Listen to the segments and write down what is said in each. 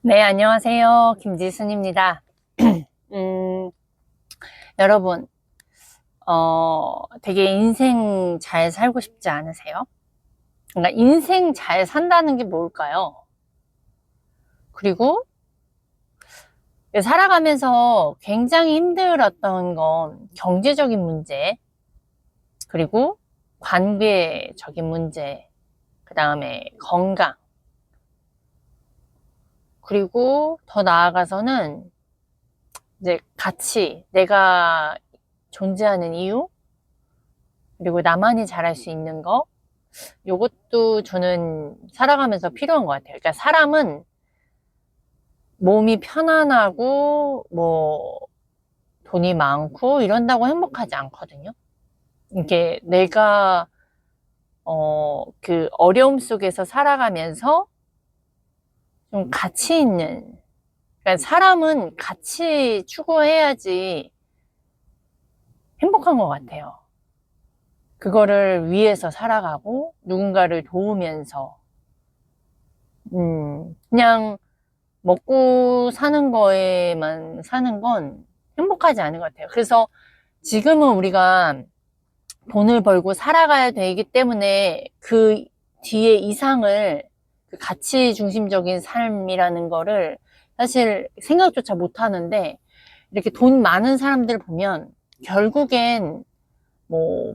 네, 안녕하세요. 김지순입니다. 음, 여러분, 되게 인생 잘 살고 싶지 않으세요? 그러니까 인생 잘 산다는 게 뭘까요? 그리고 살아가면서 굉장히 힘들었던 건 경제적인 문제, 그리고 관계적인 문제, 그 다음에 건강, 그리고 더 나아가서는 이제 가치, 내가 존재하는 이유, 그리고 나만이 잘할 수 있는 거, 요것도 저는 살아가면서 필요한 것 같아요. 그러니까 사람은 몸이 편안하고, 돈이 많고, 이런다고 행복하지 않거든요. 이게 내가, 그 어려움 속에서 살아가면서 좀 가치 있는, 그러니까 사람은 같이 추구해야지 행복한 것 같아요. 그거를 위해서 살아가고, 누군가를 도우면서, 그냥 먹고 사는 거에만 사는 건 행복하지 않은 것 같아요. 그래서 지금은 우리가 돈을 벌고 살아가야 되기 때문에 그 뒤에 이상을, 그 가치 중심적인 삶이라는 거를 사실 생각조차 못 하는데, 이렇게 돈 많은 사람들 보면 결국엔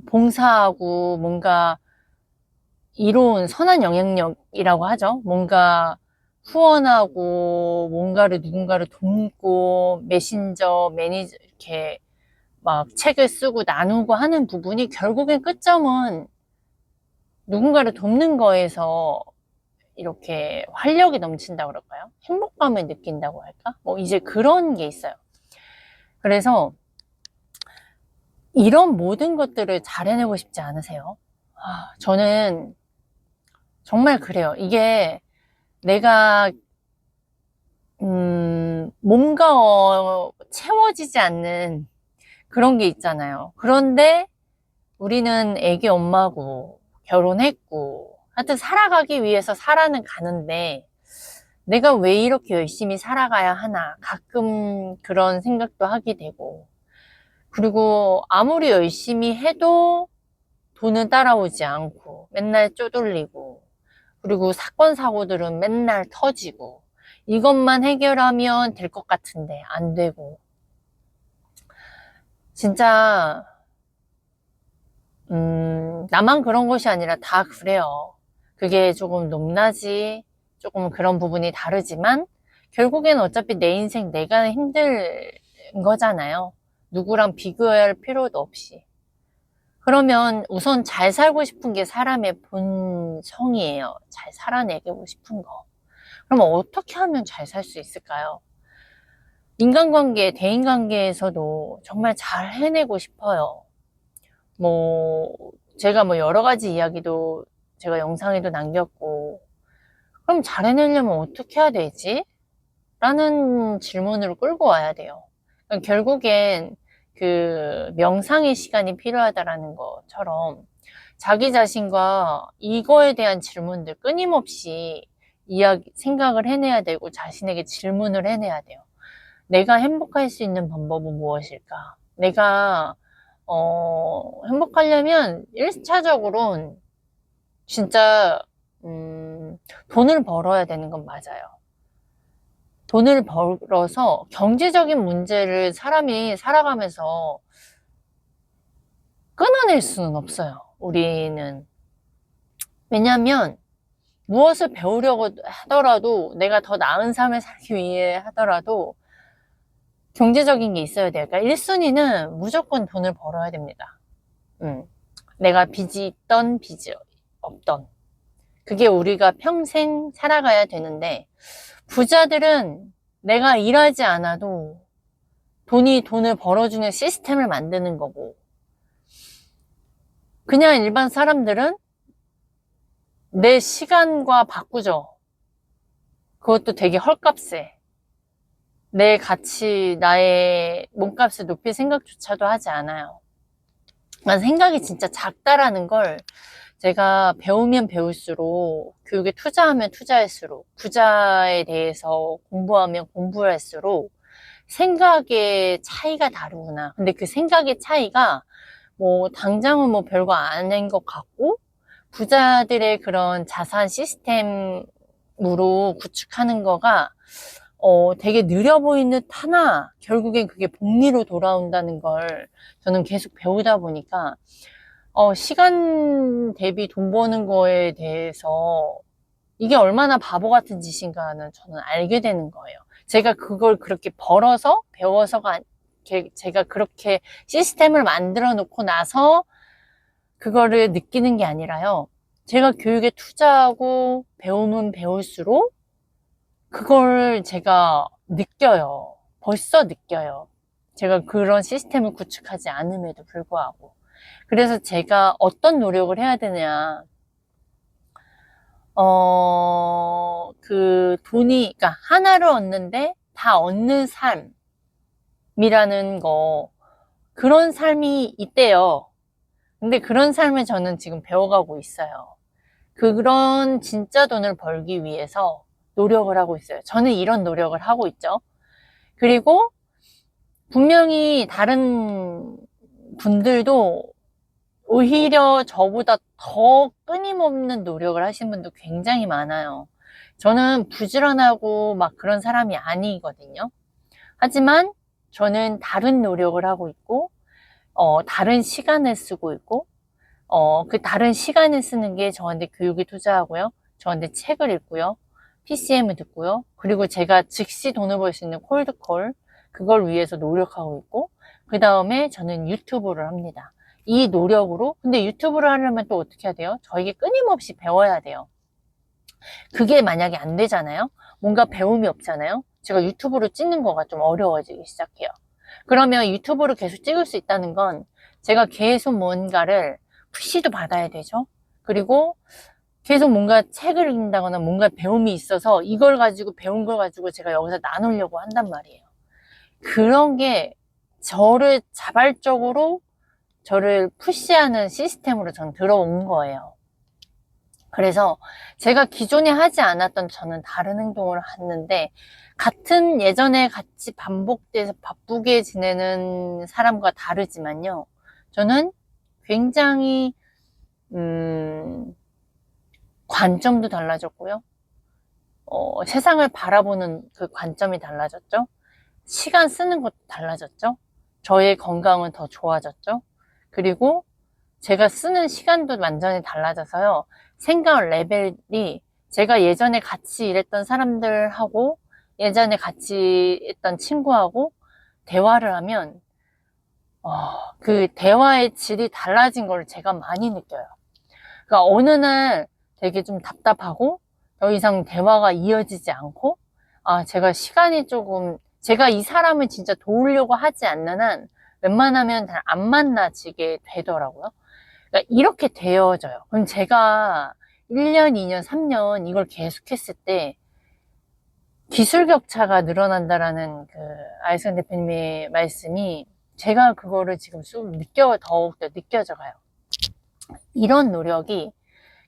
봉사하고 뭔가 이로운 선한 영향력이라고 하죠. 뭔가 후원하고 뭔가를 누군가를 돕고 메신저, 매니저 이렇게 막 책을 쓰고 나누고 하는 부분이 결국엔 끝점은 누군가를 돕는 거에서 이렇게 활력이 넘친다고 그럴까요? 행복감을 느낀다고 할까? 이제 그런 게 있어요. 그래서 이런 모든 것들을 잘 해내고 싶지 않으세요? 저는 정말 그래요. 이게 내가 뭔가 채워지지 않는 그런 게 있잖아요. 그런데 우리는 애기 엄마고 결혼했고 하여튼 살아가기 위해서 살아는 가는데 내가 왜 이렇게 열심히 살아가야 하나 가끔 그런 생각도 하게 되고, 그리고 아무리 열심히 해도 돈은 따라오지 않고 맨날 쪼들리고, 그리고 사건 사고들은 맨날 터지고, 이것만 해결하면 될 것 같은데 안 되고, 진짜 나만 그런 것이 아니라 다 그래요. 그게 조금 높낮이, 조금 그런 부분이 다르지만 결국엔 어차피 내 인생 내가 힘든 거잖아요. 누구랑 비교할 필요도 없이. 그러면 우선 잘 살고 싶은 게 사람의 본성이에요. 잘 살아내고 싶은 거. 그러면 어떻게 하면 잘 살 수 있을까요? 인간관계, 대인관계에서도 정말 잘 해내고 싶어요. 뭐, 제가 여러 가지 이야기도 제가 영상에도 남겼고, 그럼 잘 해내려면 어떻게 해야 되지? 라는 질문으로 끌고 와야 돼요. 그러니까 결국엔 그 명상의 시간이 필요하다라는 것처럼 자기 자신과 이거에 대한 질문들 끊임없이 생각을 해내야 되고 자신에게 질문을 해내야 돼요. 내가 행복할 수 있는 방법은 무엇일까? 내가 행복하려면 1차적으로는 진짜 돈을 벌어야 되는 건 맞아요. 돈을 벌어서 경제적인 문제를 사람이 살아가면서 끊어낼 수는 없어요. 우리는. 왜냐하면 무엇을 배우려고 하더라도 내가 더 나은 삶을 살기 위해 하더라도 경제적인 게 있어야 돼요. 그러니까 1순위는 무조건 돈을 벌어야 됩니다. 내가 빚이 있던 빚이 없던. 그게 우리가 평생 살아가야 되는데, 부자들은 내가 일하지 않아도 돈이 돈을 벌어주는 시스템을 만드는 거고, 그냥 일반 사람들은 내 시간과 바꾸죠. 그것도 되게 헐값에. 내 가치, 나의 몸값을 높일 생각조차도 하지 않아요. 난 생각이 진짜 작다라는 걸 제가 배우면 배울수록, 교육에 투자하면 투자할수록, 부자에 대해서 공부하면 공부할수록 생각의 차이가 다르구나. 근데 그 생각의 차이가 뭐 당장은 뭐 별거 아닌 것 같고, 부자들의 그런 자산 시스템으로 구축하는 거가 되게 느려 보이는 듯 하나 결국엔 그게 복리로 돌아온다는 걸 저는 계속 배우다 보니까 시간 대비 돈 버는 거에 대해서 이게 얼마나 바보 같은 짓인가는 저는 알게 되는 거예요. 제가 그걸 그렇게 벌어서 배워서가 제가 그렇게 시스템을 만들어 놓고 나서 그거를 느끼는 게 아니라요. 제가 교육에 투자하고 배우면 배울수록 그걸 제가 느껴요. 벌써 느껴요. 제가 그런 시스템을 구축하지 않음에도 불구하고. 그래서 제가 어떤 노력을 해야 되냐. 그 돈이, 그러니까 하나를 얻는데 다 얻는 삶이라는 거, 그런 삶이 있대요. 근데 그런 삶을 저는 지금 배워가고 있어요. 그런 진짜 돈을 벌기 위해서 노력을 하고 있어요. 저는 이런 노력을 하고 있죠. 그리고 분명히 다른 분들도 오히려 저보다 더 끊임없는 노력을 하신 분도 굉장히 많아요. 저는 부지런하고 막 그런 사람이 아니거든요. 하지만 저는 다른 노력을 하고 있고, 다른 시간을 쓰고 있고, 그 다른 시간을 쓰는 게 저한테 교육에 투자하고요. 저한테 책을 읽고요. PCM을 듣고요. 그리고 제가 즉시 돈을 벌 수 있는 콜드콜, 그걸 위해서 노력하고 있고, 그 다음에 저는 유튜브를 합니다. 이 노력으로, 근데 유튜브를 하려면 또 어떻게 해야 돼요? 저에게 끊임없이 배워야 돼요. 그게 만약에 안 되잖아요? 뭔가 배움이 없잖아요? 제가 유튜브로 찍는 거가 좀 어려워지기 시작해요. 그러면 유튜브로 계속 찍을 수 있다는 건 제가 계속 뭔가를 푸시도 받아야 되죠. 그리고 계속 뭔가 책을 읽는다거나 뭔가 배움이 있어서 이걸 가지고 배운 걸 가지고 제가 여기서 나누려고 한단 말이에요. 그런 게 저를 자발적으로 저를 푸시하는 시스템으로 전 들어온 거예요. 그래서 제가 기존에 하지 않았던 저는 다른 행동을 했는데 같은 예전에 같이 반복돼서 바쁘게 지내는 사람과 다르지만요. 저는 굉장히 관점도 달라졌고요. 세상을 바라보는 그 관점이 달라졌죠. 시간 쓰는 것도 달라졌죠. 저의 건강은 더 좋아졌죠. 그리고 제가 쓰는 시간도 완전히 달라져서요. 생각 레벨이 제가 예전에 같이 일했던 사람들하고 예전에 같이 했던 친구하고 대화를 하면 그 대화의 질이 달라진 걸 제가 많이 느껴요. 그러니까 어느 날 되게 좀 답답하고 더 이상 대화가 이어지지 않고 제가 시간이 조금 제가 이 사람을 진짜 도우려고 하지 않는 한 웬만하면 잘 안 만나지게 되더라고요. 그러니까 이렇게 되어져요. 그럼 제가 1년, 2년, 3년 이걸 계속했을 때 기술 격차가 늘어난다라는 그 아이승 대표님의 말씀이 제가 그거를 지금 더욱더 느껴져 가요. 이런 노력이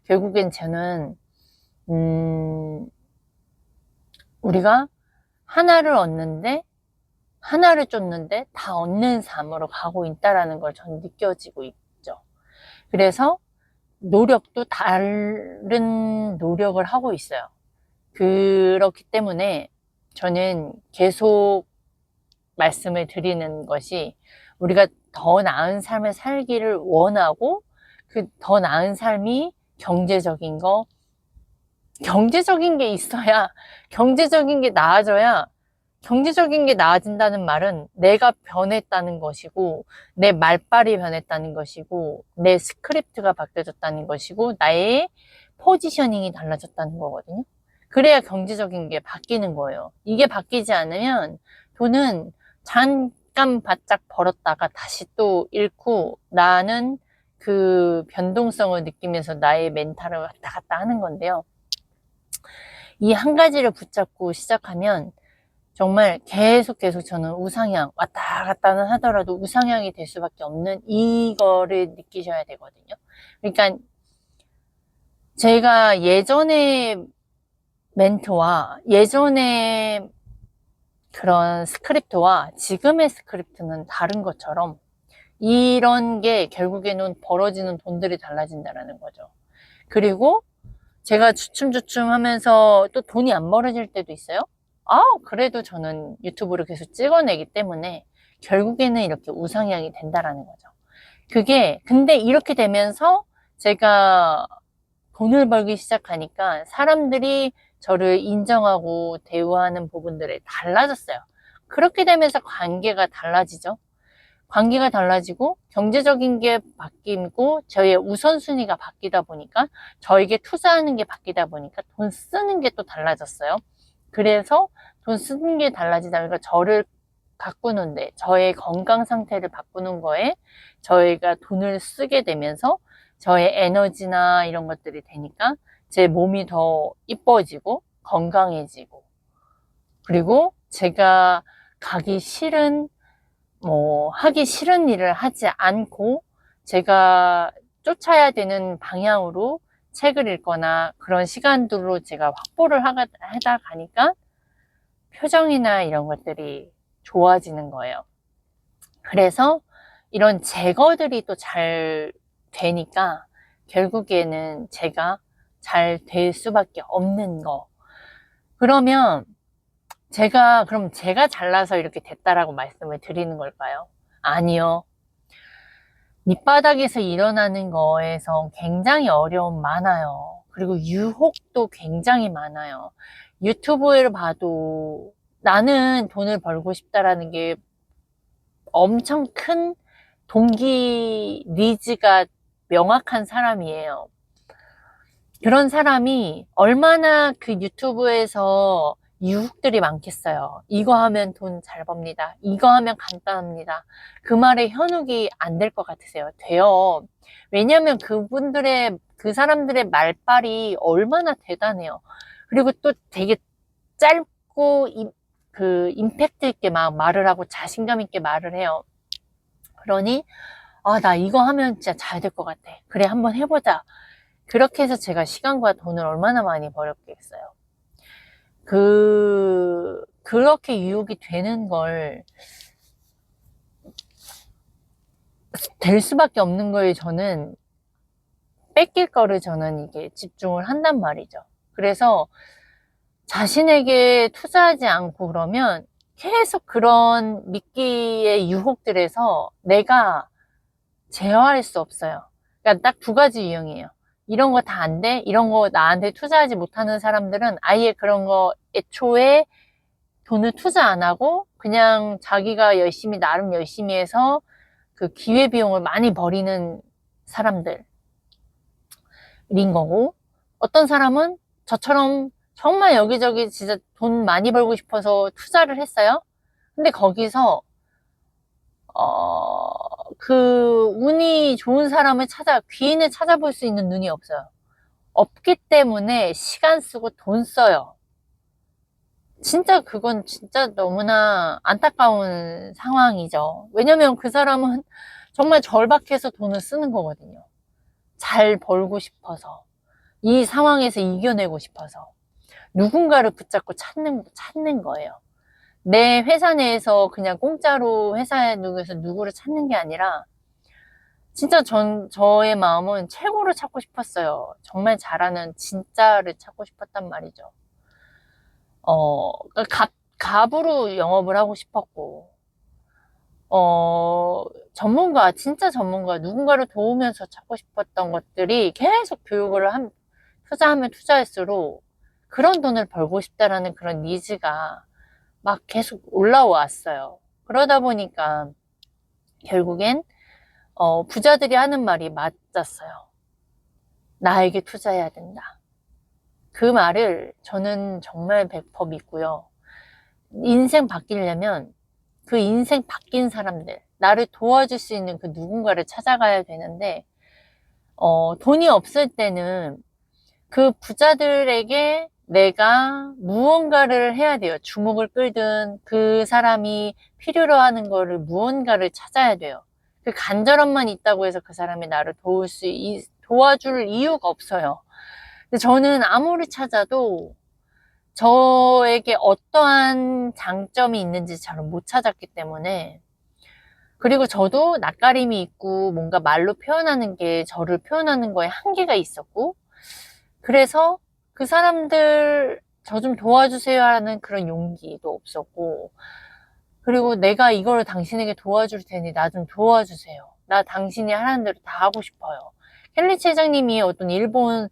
결국엔 저는 우리가 하나를 얻는데 하나를 쫓는데 다 얻는 삶으로 가고 있다라는 걸 저는 느껴지고 있죠. 그래서 노력도 다른 노력을 하고 있어요. 그렇기 때문에 저는 계속 말씀을 드리는 것이 우리가 더 나은 삶을 살기를 원하고 그 더 나은 삶이 경제적인 게 있어야 경제적인 게 나아져야 경제적인 게 나아진다는 말은 내가 변했다는 것이고 내 말빨이 변했다는 것이고 내 스크립트가 바뀌어졌다는 것이고 나의 포지셔닝이 달라졌다는 거거든요. 그래야 경제적인 게 바뀌는 거예요. 이게 바뀌지 않으면 돈은 잠깐 바짝 벌었다가 다시 또 잃고 나는 그 변동성을 느끼면서 나의 멘탈을 왔다 갔다 하는 건데요. 이 한 가지를 붙잡고 시작하면 정말 계속 저는 우상향 왔다 갔다는 하더라도 우상향이 될 수밖에 없는 이거를 느끼셔야 되거든요. 그러니까 제가 예전에 멘토와 예전에 그런 스크립트와 지금의 스크립트는 다른 것처럼 이런 게 결국에는 벌어지는 돈들이 달라진다는 거죠. 그리고 제가 주춤주춤 하면서 또 돈이 안 벌어질 때도 있어요. 그래도 저는 유튜브를 계속 찍어내기 때문에 결국에는 이렇게 우상향이 된다라는 거죠. 근데 이렇게 되면서 제가 돈을 벌기 시작하니까 사람들이 저를 인정하고 대우하는 부분들이 달라졌어요. 그렇게 되면서 관계가 달라지죠. 관계가 달라지고 경제적인 게 바뀌고 저의 우선순위가 바뀌다 보니까 저에게 투자하는 게 바뀌다 보니까 돈 쓰는 게 또 달라졌어요. 그래서 돈 쓰는 게 달라지다 보니까 저를 바꾸는데 저의 건강 상태를 바꾸는 거에 저희가 돈을 쓰게 되면서 저의 에너지나 이런 것들이 되니까 제 몸이 더 이뻐지고 건강해지고 그리고 제가 가기 싫은 하기 싫은 일을 하지 않고 제가 쫓아야 되는 방향으로 책을 읽거나 그런 시간들로 제가 확보를 하다 가니까 표정이나 이런 것들이 좋아지는 거예요. 그래서 이런 제거들이 또 잘 되니까 결국에는 제가 잘 될 수밖에 없는 거. 그럼 제가 잘나서 이렇게 됐다라고 말씀을 드리는 걸까요? 아니요. 밑바닥에서 일어나는 거에서 굉장히 어려움 많아요. 그리고 유혹도 굉장히 많아요. 유튜브를 봐도 나는 돈을 벌고 싶다라는 게 엄청 큰 동기, 니즈가 명확한 사람이에요. 그런 사람이 얼마나 그 유튜브에서 유혹들이 많겠어요. 이거 하면 돈 잘 법니다. 이거 하면 간단합니다. 그 말에 현혹이 안 될 것 같으세요? 돼요. 왜냐하면 그 사람들의 말빨이 얼마나 대단해요. 그리고 또 되게 짧고 임팩트 있게 막 말을 하고 자신감 있게 말을 해요. 그러니 나 이거 하면 진짜 잘 될 것 같아. 그래, 한번 해보자. 그렇게 해서 제가 시간과 돈을 얼마나 많이 벌었겠어요. 그렇게 유혹이 되는 걸, 될 수밖에 없는 거에 저는, 뺏길 거를 저는 이게 집중을 한단 말이죠. 그래서 자신에게 투자하지 않고 그러면 계속 그런 미끼의 유혹들에서 내가 제어할 수 없어요. 그러니까 딱 두 가지 유형이에요. 이런 거 다 안 돼? 이런 거 나한테 투자하지 못하는 사람들은 아예 그런 거 애초에 돈을 투자 안 하고 그냥 자기가 나름 열심히 해서 그 기회비용을 많이 버리는 사람들인 거고, 어떤 사람은 저처럼 정말 여기저기 진짜 돈 많이 벌고 싶어서 투자를 했어요. 근데 거기서 운이 좋은 사람을 귀인을 찾아볼 수 있는 눈이 없어요. 없기 때문에 시간 쓰고 돈 써요. 그건 진짜 너무나 안타까운 상황이죠. 왜냐면 그 사람은 정말 절박해서 돈을 쓰는 거거든요. 잘 벌고 싶어서. 이 상황에서 이겨내고 싶어서. 누군가를 붙잡고 찾는 거예요. 내 회사 내에서 그냥 공짜로 회사에 누구를 찾는 게 아니라 진짜 저의 마음은 최고를 찾고 싶었어요. 정말 잘하는 진짜를 찾고 싶었단 말이죠. 갑으로 영업을 하고 싶었고, 진짜 전문가, 누군가를 도우면서 찾고 싶었던 것들이 계속 투자하면 투자할수록 그런 돈을 벌고 싶다라는 그런 니즈가 막 계속 올라왔어요. 그러다 보니까 결국엔 부자들이 하는 말이 맞았어요. 나에게 투자해야 된다. 그 말을 저는 정말 100% 믿고요. 인생 바뀌려면 그 인생 바뀐 사람들, 나를 도와줄 수 있는 그 누군가를 찾아가야 되는데, 돈이 없을 때는 그 부자들에게 내가 무언가를 해야 돼요. 주목을 끌든 그 사람이 필요로 하는 거를 무언가를 찾아야 돼요. 그 간절함만 있다고 해서 그 사람이 나를 도와줄 이유가 없어요. 근데 저는 아무리 찾아도 저에게 어떠한 장점이 있는지 잘 못 찾았기 때문에, 그리고 저도 낯가림이 있고 뭔가 말로 표현하는 게 저를 표현하는 거에 한계가 있었고, 그래서 그 사람들 저 좀 도와주세요 하는 그런 용기도 없었고, 그리고 내가 이걸 당신에게 도와줄 테니 나 좀 도와주세요. 나 당신이 하라는 대로 다 하고 싶어요. 켈리치 회장님이 어떤 일본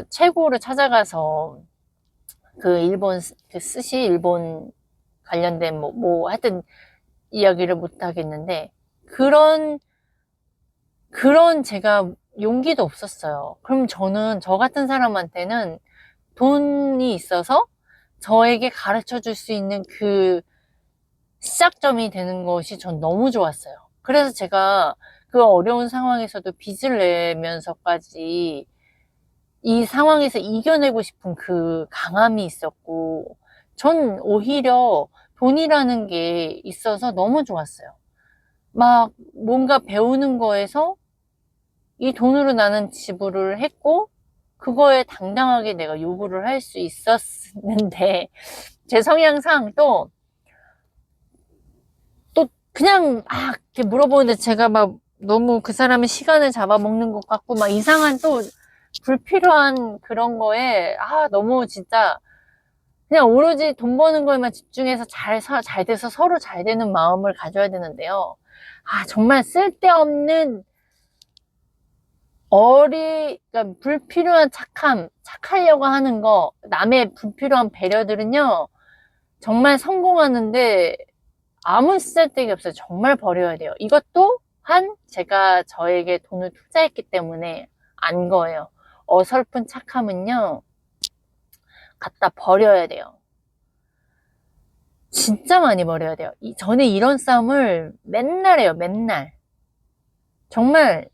최고를 찾아가서 그 일본 그 스시 일본 관련된 뭐 하여튼 이야기를 못 하겠는데, 그런 제가 용기도 없었어요. 그럼 저는 저 같은 사람한테는 돈이 있어서 저에게 가르쳐 줄 수 있는 그 시작점이 되는 것이 전 너무 좋았어요. 그래서 제가 그 어려운 상황에서도 빚을 내면서까지 이 상황에서 이겨내고 싶은 그 강함이 있었고, 전 오히려 돈이라는 게 있어서 너무 좋았어요. 막 뭔가 배우는 거에서 이 돈으로 나는 지불을 했고, 그거에 당당하게 내가 요구를 할 수 있었는데, 제 성향상 또 그냥 막 이렇게 물어보는데 제가 막 너무 그 사람의 시간을 잡아먹는 것 같고, 막 이상한 또 불필요한 그런 거에, 너무 진짜 그냥 오로지 돈 버는 거에만 집중해서 잘 돼서 서로 잘 되는 마음을 가져야 되는데요. 정말 쓸데없는 그러니까 불필요한 착하려고 하는 거, 남의 불필요한 배려들은요, 정말 성공하는데 아무 쓸데기 없어요. 정말 버려야 돼요. 이것도 제가 저에게 돈을 투자했기 때문에 안 거예요. 어설픈 착함은요, 갖다 버려야 돼요. 진짜 많이 버려야 돼요. 저는 이런 싸움을 맨날 해요, 맨날. 정말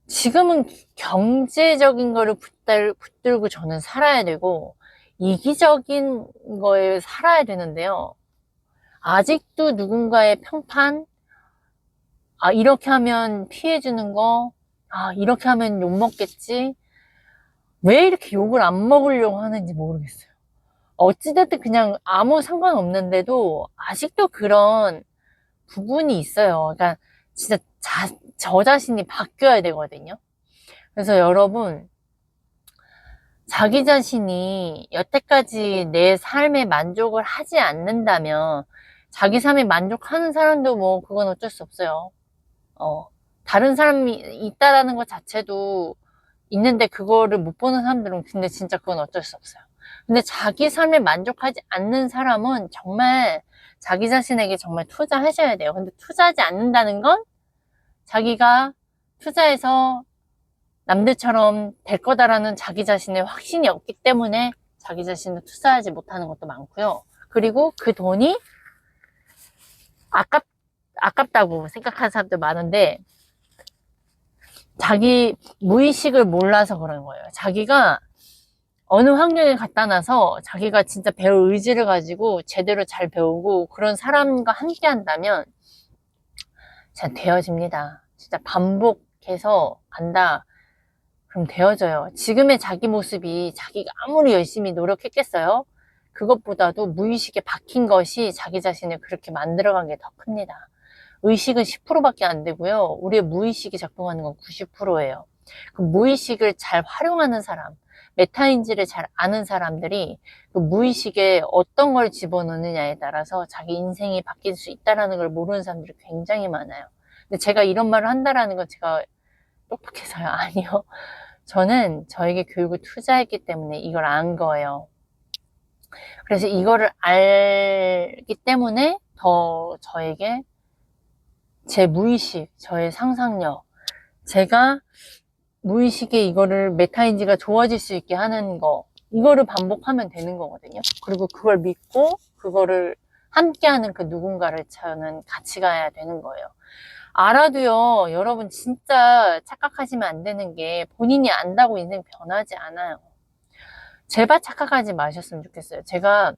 지금은 경제적인 거를 붙들고 저는 살아야 되고, 이기적인 거에 살아야 되는데요. 아직도 누군가의 평판, 이렇게 하면 피해주는 거, 이렇게 하면 욕먹겠지. 왜 이렇게 욕을 안 먹으려고 하는지 모르겠어요. 어찌됐든 그냥 아무 상관없는데도 아직도 그런 부분이 있어요. 그러니까 진짜 저 자신이 바뀌어야 되거든요. 그래서 여러분, 자기 자신이 여태까지 내 삶에 만족을 하지 않는다면, 자기 삶에 만족하는 사람도 뭐 그건 어쩔 수 없어요. 다른 사람이 있다라는 것 자체도 있는데, 그거를 못 보는 사람들은 근데 진짜 그건 어쩔 수 없어요. 근데 자기 삶에 만족하지 않는 사람은 정말 자기 자신에게 정말 투자하셔야 돼요. 근데 투자하지 않는다는 건 자기가 투자해서 남들처럼 될 거다라는 자기 자신의 확신이 없기 때문에 자기 자신을 투자하지 못하는 것도 많고요. 그리고 그 돈이 아깝다고 생각하는 사람도 많은데, 자기 무의식을 몰라서 그런 거예요. 자기가 어느 환경에 갖다 놔서 자기가 진짜 배울 의지를 가지고 제대로 잘 배우고 그런 사람과 함께 한다면 잘 되어집니다. 진짜 반복해서 간다. 그럼 되어져요. 지금의 자기 모습이 자기가 아무리 열심히 노력했겠어요? 그것보다도 무의식에 박힌 것이 자기 자신을 그렇게 만들어간 게 더 큽니다. 의식은 10%밖에 안 되고요. 우리의 무의식이 작동하는 건 90%예요. 그 무의식을 잘 활용하는 사람, 메타인지를 잘 아는 사람들이 그 무의식에 어떤 걸 집어넣느냐에 따라서 자기 인생이 바뀔 수 있다는 걸 모르는 사람들이 굉장히 많아요. 근데 제가 이런 말을 한다라는 건 제가 똑똑해서요? 아니요. 저는 저에게 교육을 투자했기 때문에 이걸 안 거예요. 그래서 이거를 알기 때문에 더 저에게 제 무의식, 저의 상상력, 제가 무의식에 이거를 메타인지가 좋아질 수 있게 하는 거, 이거를 반복하면 되는 거거든요. 그리고 그걸 믿고 그거를 함께하는 그 누군가를 저는 같이 가야 되는 거예요. 알아도요, 여러분 진짜 착각하시면 안 되는 게, 본인이 안다고 인생 변하지 않아요. 제발 착각하지 마셨으면 좋겠어요. 제가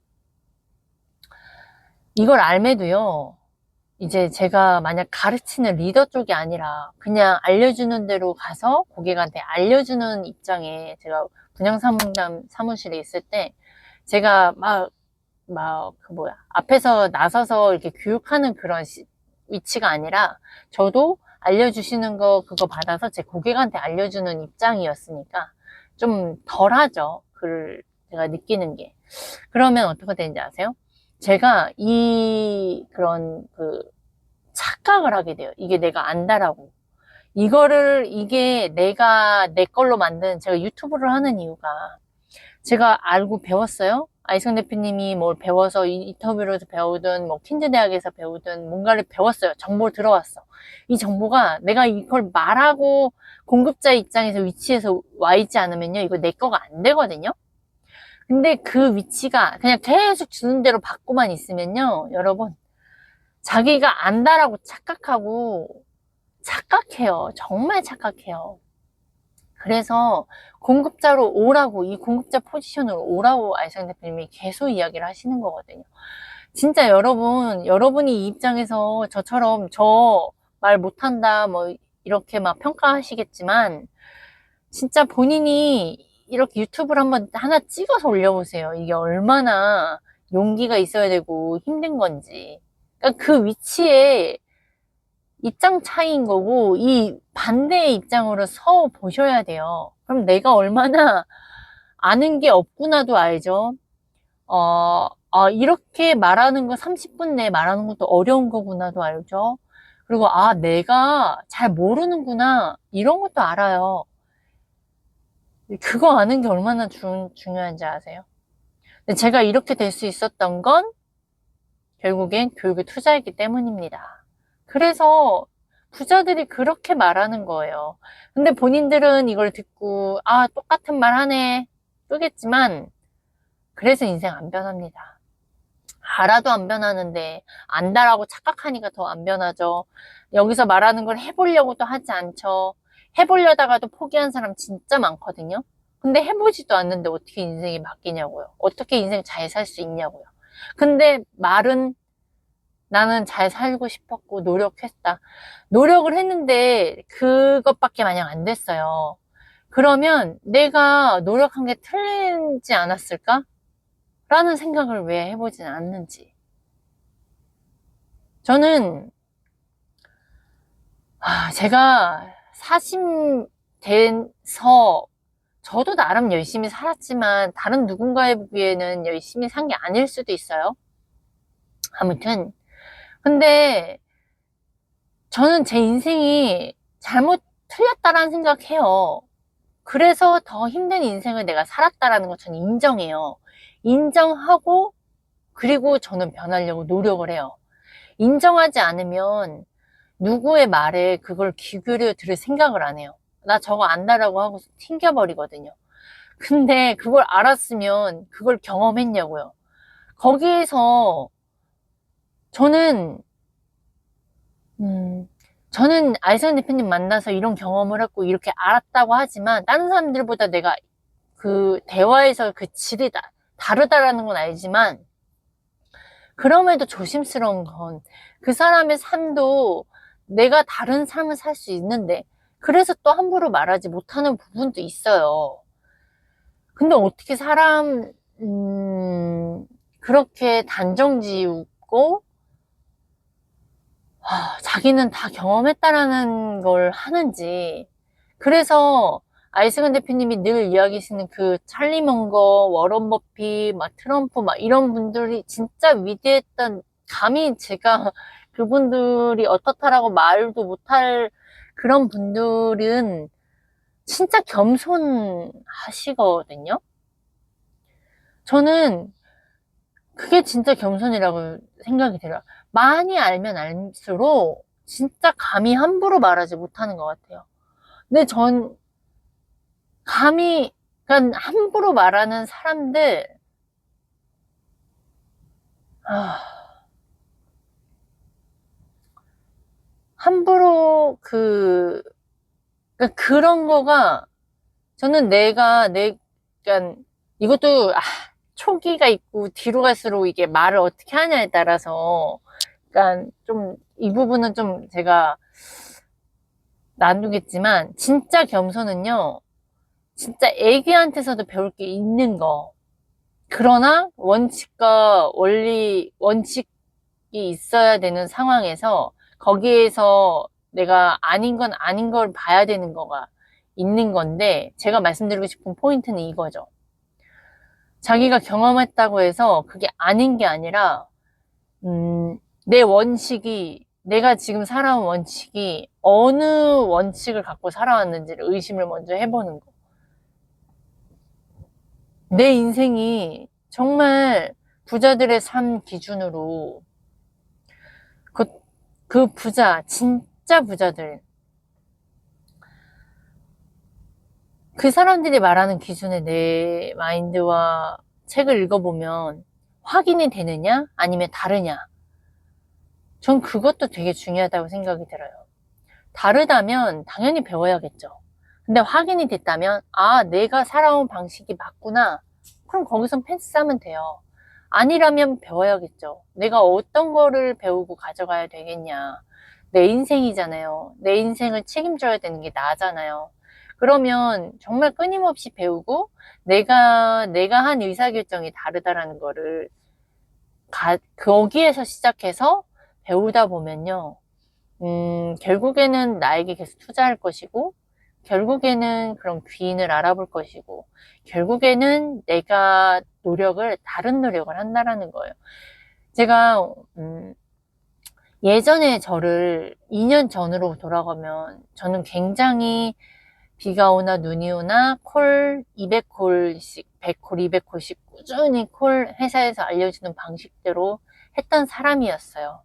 이걸 알매도요, 이제 제가 만약 가르치는 리더 쪽이 아니라 그냥 알려주는 대로 가서 고객한테 알려주는 입장에 제가 분양상담 사무실에 있을 때 제가 앞에서 나서서 이렇게 교육하는 그런 위치가 아니라 저도 알려주시는 거 그거 받아서 제 고객한테 알려주는 입장이었으니까 좀 덜하죠. 그걸 제가 느끼는 게. 그러면 어떻게 되는지 아세요? 제가 그런 착각을 하게 돼요. 이게 내가 안다라고. 이게 내가 내 걸로 만든, 제가 유튜브를 하는 이유가 제가 알고 배웠어요. 아이성 대표님이 뭘 배워서 인터뷰로서 배우든 뭐 킨즈 대학에서 배우든 뭔가를 배웠어요. 정보를 들어왔어. 이 정보가 내가 이걸 말하고 공급자 입장에서 위치에서 와 있지 않으면요, 이거 내 거가 안 되거든요. 근데 그 위치가 그냥 계속 주는 대로 받고만 있으면요, 여러분, 자기가 안다라고 착각해요. 정말 착각해요. 그래서 공급자로 오라고, 이 공급자 포지션으로 오라고 아이성 대표님이 계속 이야기를 하시는 거거든요. 진짜 여러분이 이 입장에서 저처럼 저 말 못한다, 뭐, 이렇게 막 평가하시겠지만, 진짜 본인이 이렇게 유튜브를 한번 하나 찍어서 올려보세요. 이게 얼마나 용기가 있어야 되고 힘든 건지. 그러니까 그 위치에 입장 차이인 거고, 이 반대의 입장으로 서 보셔야 돼요. 그럼 내가 얼마나 아는 게 없구나도 알죠. 이렇게 말하는 거 30분 내에 말하는 것도 어려운 거구나도 알죠. 그리고 내가 잘 모르는구나, 이런 것도 알아요. 그거 아는 게 얼마나 중요한지 아세요? 근데 제가 이렇게 될 수 있었던 건 결국엔 교육에 투자했기 때문입니다. 그래서 부자들이 그렇게 말하는 거예요. 근데 본인들은 이걸 듣고 똑같은 말 하네 끄겠지만, 그래서 인생 안 변합니다. 알아도 안 변하는데 안다라고 착각하니까 더 안 변하죠. 여기서 말하는 걸 해보려고 또 하지 않죠. 해보려다가도 포기한 사람 진짜 많거든요. 근데 해보지도 않는데 어떻게 인생이 바뀌냐고요. 어떻게 인생 잘 살 수 있냐고요. 근데 말은 나는 잘 살고 싶었고 노력했다. 노력을 했는데 그것밖에 마냥 안 됐어요. 그러면 내가 노력한 게 틀리지 않았을까? 라는 생각을 왜 해보진 않는지. 저는 제가 40 돼서 저도 나름 열심히 살았지만 다른 누군가에 보기에는 열심히 산 게 아닐 수도 있어요. 아무튼 근데 저는 제 인생이 틀렸다라는 생각해요. 그래서 더 힘든 인생을 내가 살았다라는 거 저는 인정해요. 인정하고 그리고 저는 변하려고 노력을 해요. 인정하지 않으면 누구의 말에 그걸 귀 기울여 들을 생각을 안 해요. 나 저거 안다라고 하고 튕겨버리거든요. 근데 그걸 알았으면 그걸 경험했냐고요. 거기에서 저는 아이성 대표님 만나서 이런 경험을 했고 이렇게 알았다고 하지만 다른 사람들보다 내가 그 대화에서 그 질이 다르다라는 건 알지만, 그럼에도 조심스러운 건 그 사람의 삶도 내가 다른 삶을 살 수 있는데, 그래서 또 함부로 말하지 못하는 부분도 있어요. 근데 어떻게 그렇게 단정 지우고 자기는 다 경험했다라는 걸 하는지. 그래서 아이승은 대표님이 늘 이야기하시는 그 찰리 먼거, 워런 버핏, 트럼프 이런 분들이 진짜 위대했던, 감히 제가 그분들이 어떻다라고 말도 못할 그런 분들은 진짜 겸손하시거든요. 저는 그게 진짜 겸손이라고 생각이 들어요. 많이 알면 알수록 진짜 감히 함부로 말하지 못하는 것 같아요. 근데 그러니까 함부로 말하는 사람들, 함부로 그러니까 그런 거가, 저는 그러니까 이것도 초기가 있고 뒤로 갈수록 이게 말을 어떻게 하냐에 따라서, 그러니까 좀 이 부분은 좀 제가 나누겠지만, 진짜 겸손은요, 진짜 애기한테서도 배울 게 있는 거. 그러나 원칙과 원칙이 있어야 되는 상황에서 거기에서 내가 아닌 건 아닌 걸 봐야 되는 거가 있는 건데, 제가 말씀드리고 싶은 포인트는 이거죠. 자기가 경험했다고 해서 그게 아닌 게 아니라, 내 원칙이, 내가 지금 살아온 원칙이 어느 원칙을 갖고 살아왔는지를 의심을 먼저 해보는 거. 내 인생이 정말 부자들의 삶 기준으로 그, 그 부자, 진짜 부자들, 그 사람들이 말하는 기준의 내 마인드와 책을 읽어보면 확인이 되느냐? 아니면 다르냐? 전 그것도 되게 중요하다고 생각이 들어요. 다르다면 당연히 배워야겠죠. 근데 확인이 됐다면, 아, 내가 살아온 방식이 맞구나. 그럼 거기선 패스하면 돼요. 아니라면 배워야겠죠. 내가 어떤 거를 배우고 가져가야 되겠냐. 내 인생이잖아요. 내 인생을 책임져야 되는 게 나잖아요. 그러면 정말 끊임없이 배우고 내가 한 의사결정이 다르다라는 거를 거기에서 시작해서 배우다 보면요. 결국에는 나에게 계속 투자할 것이고, 결국에는 그런 귀인을 알아볼 것이고, 결국에는 내가 다른 노력을 한다라는 거예요. 제가, 예전에 저를 2년 전으로 돌아가면, 저는 굉장히 비가 오나 눈이 오나 콜 200콜씩, 100콜, 200콜씩 꾸준히 회사에서 알려주는 방식대로 했던 사람이었어요.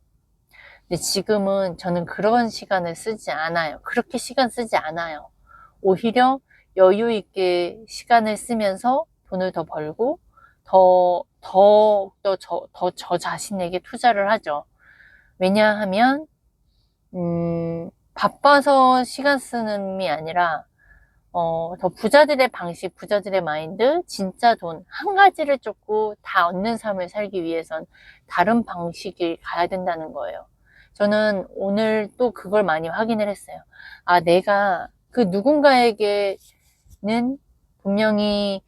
근데 지금은 저는 그런 시간을 쓰지 않아요. 그렇게 시간 쓰지 않아요. 오히려 여유 있게 시간을 쓰면서 돈을 더 벌고 더 자신에게 투자를 하죠. 왜냐하면 바빠서 시간 쓰는이 아니라 더 부자들의 방식, 부자들의 마인드, 진짜 돈 한 가지를 쫓고 다 얻는 삶을 살기 위해선 다른 방식을 가야 된다는 거예요. 저는 오늘 또 그걸 많이 확인을 했어요. 아, 내가 그 누군가에게는 분명히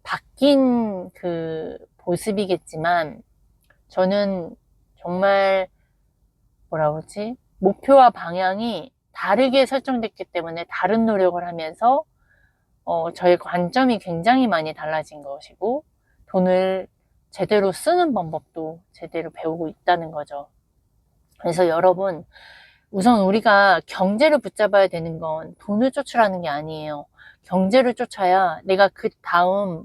바뀐 그 모습이겠지만, 저는 정말 뭐라 그러지? 목표와 방향이 다르게 설정됐기 때문에 다른 노력을 하면서 저의 관점이 굉장히 많이 달라진 것이고, 돈을 제대로 쓰는 방법도 제대로 배우고 있다는 거죠. 그래서 여러분, 우선 우리가 경제를 붙잡아야 되는 건 돈을 쫓으라는 게 아니에요. 경제를 쫓아야 내가 그 다음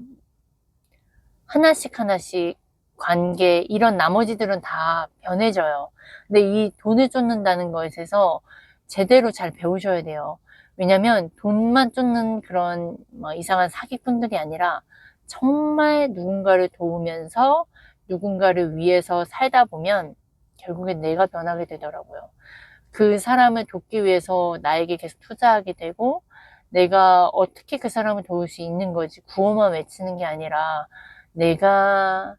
하나씩 하나씩 관계, 이런 나머지들은 다 변해져요. 근데 이 돈을 쫓는다는 것에서 제대로 잘 배우셔야 돼요. 왜냐면 돈만 쫓는 그런 이상한 사기꾼들이 아니라 정말 누군가를 도우면서 누군가를 위해서 살다 보면 결국엔 내가 변하게 되더라고요. 그 사람을 돕기 위해서 나에게 계속 투자하게 되고, 내가 어떻게 그 사람을 도울 수 있는 거지 구호만 외치는 게 아니라 내가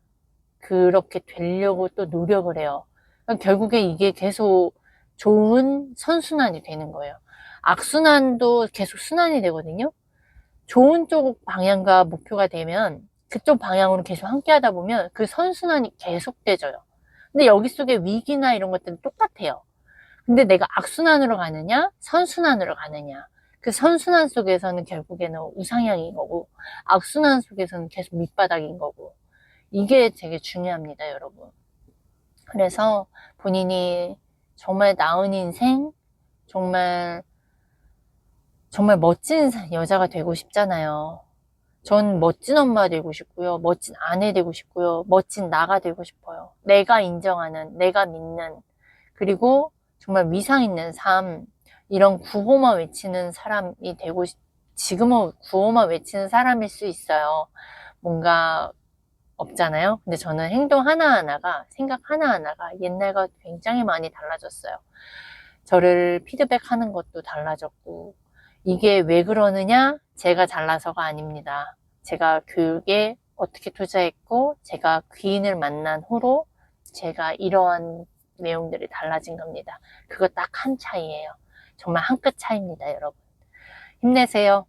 그렇게 되려고 또 노력을 해요. 그러니까 결국에 이게 계속 좋은 선순환이 되는 거예요. 악순환도 계속 순환이 되거든요. 좋은 쪽 방향과 목표가 되면 그쪽 방향으로 계속 함께 하다 보면 그 선순환이 계속돼져요. 근데 여기 속에 위기나 이런 것들은 똑같아요. 근데 내가 악순환으로 가느냐, 선순환으로 가느냐. 그 선순환 속에서는 결국에는 우상향인 거고, 악순환 속에서는 계속 밑바닥인 거고. 이게 되게 중요합니다, 여러분. 그래서 본인이 정말 나은 인생, 정말, 정말 멋진 여자가 되고 싶잖아요. 전 멋진 엄마 되고 싶고요. 멋진 아내 되고 싶고요. 멋진 나가 되고 싶어요. 내가 인정하는, 내가 믿는, 그리고 정말 위상 있는 삶, 이런 구호만 외치는 사람이 지금은 구호만 외치는 사람일 수 있어요. 뭔가 없잖아요. 근데 저는 행동 하나하나가, 생각 하나하나가 옛날과 굉장히 많이 달라졌어요. 저를 피드백하는 것도 달라졌고, 이게 왜 그러느냐? 제가 잘나서가 아닙니다. 제가 교육에 어떻게 투자했고, 제가 귀인을 만난 후로 제가 이러한 내용들이 달라진 겁니다. 그거 딱 한 차이예요. 정말 한 끗 차이입니다, 여러분. 힘내세요.